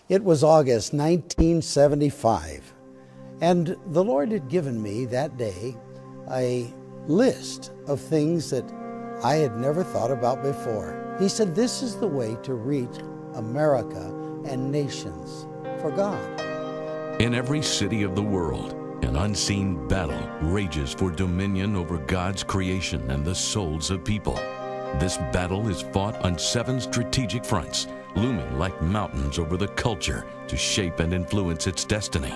It was August 1975, and the Lord had given me that day a list of things that I had never thought about before. He said, this is the way to reach America and nations for God. In every city of the world, an unseen battle rages for dominion over God's creation and the souls of people. This battle is fought on 7 strategic fronts, looming like mountains over the culture to shape and influence its destiny.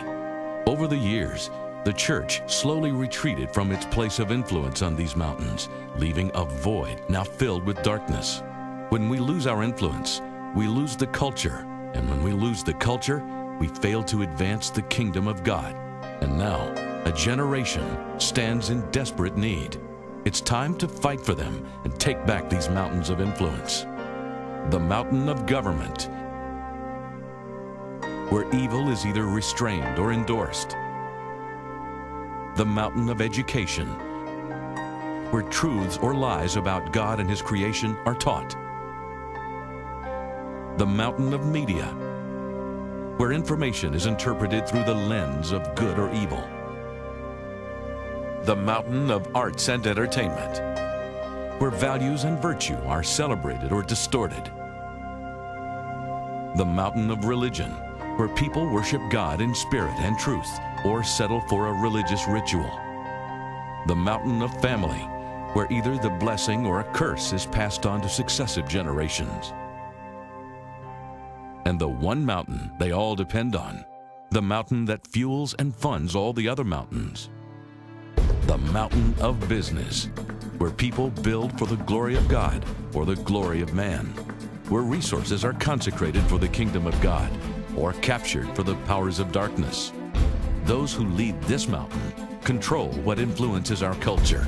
Over the years, the church slowly retreated from its place of influence on these mountains, leaving a void now filled with darkness. When we lose our influence, we lose the culture, and when we lose the culture, we fail to advance the kingdom of God. And now, a generation stands in desperate need. It's time to fight for them and take back these mountains of influence. The mountain of government, where evil is either restrained or endorsed. The mountain of education, where truths or lies about God and His creation are taught. The mountain of media, where information is interpreted through the lens of good or evil. The mountain of arts and entertainment, where values and virtue are celebrated or distorted. The mountain of religion, where people worship God in spirit and truth or settle for a religious ritual. The mountain of family, where either the blessing or a curse is passed on to successive generations. And the one mountain they all depend on, the mountain that fuels and funds all the other mountains. The mountain of business, where people build for the glory of God or the glory of man, where resources are consecrated for the kingdom of God or captured for the powers of darkness. Those who lead this mountain control what influences our culture.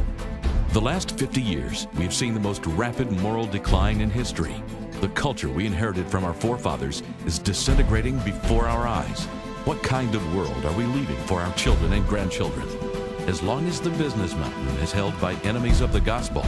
The last 50 years, we've seen the most rapid moral decline in history. The culture we inherited from our forefathers is disintegrating before our eyes. What kind of world are we leaving for our children and grandchildren? As long as the business mountain is held by enemies of the gospel,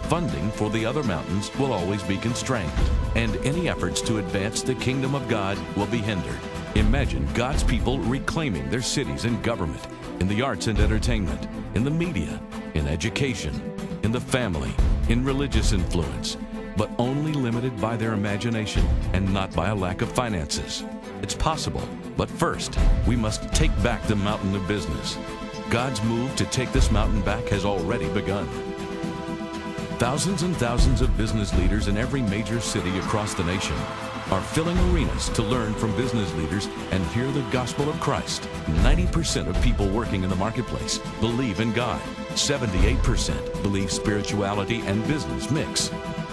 funding for the other mountains will always be constrained, and any efforts to advance the kingdom of God will be hindered. Imagine God's people reclaiming their cities in government, in the arts and entertainment, in the media, in education, in the family, in religious influence, but only limited by their imagination and not by a lack of finances. It's possible, but first, we must take back the mountain of business. God's move to take this mountain back has already begun. Thousands and thousands of business leaders in every major city across the nation are filling arenas to learn from business leaders and hear the gospel of Christ. 90% of people working in the marketplace believe in God. 78% believe spirituality and business mix.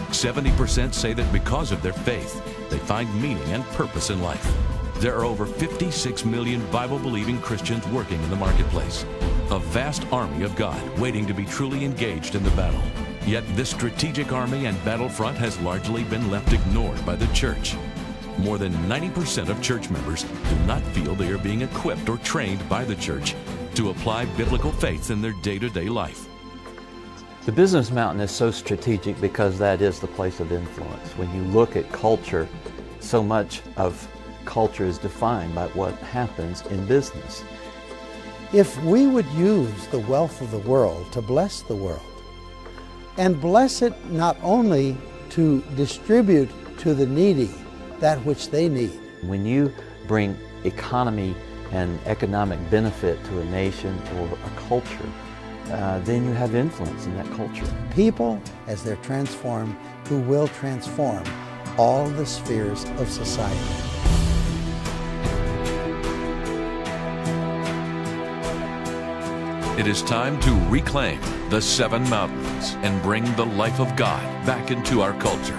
70% say that because of their faith, they find meaning and purpose in life. There are over 56 million Bible-believing Christians working in the marketplace, a vast army of God waiting to be truly engaged in the battle. Yet this strategic army and battlefront has largely been left ignored by the church. More than 90% of church members do not feel they are being equipped or trained by the church to apply biblical faith in their day-to-day life. The business mountain is so strategic because that is the place of influence. When you look at culture, so much of culture is defined by what happens in business. If we would use the wealth of the world to bless the world, and bless it not only to distribute to the needy that which they need. When you bring economy and economic benefit to a nation or a culture, then you have influence in that culture. People, as they're transformed, who will transform all the spheres of society. It is time to reclaim the 7 mountains and bring the life of God back into our culture.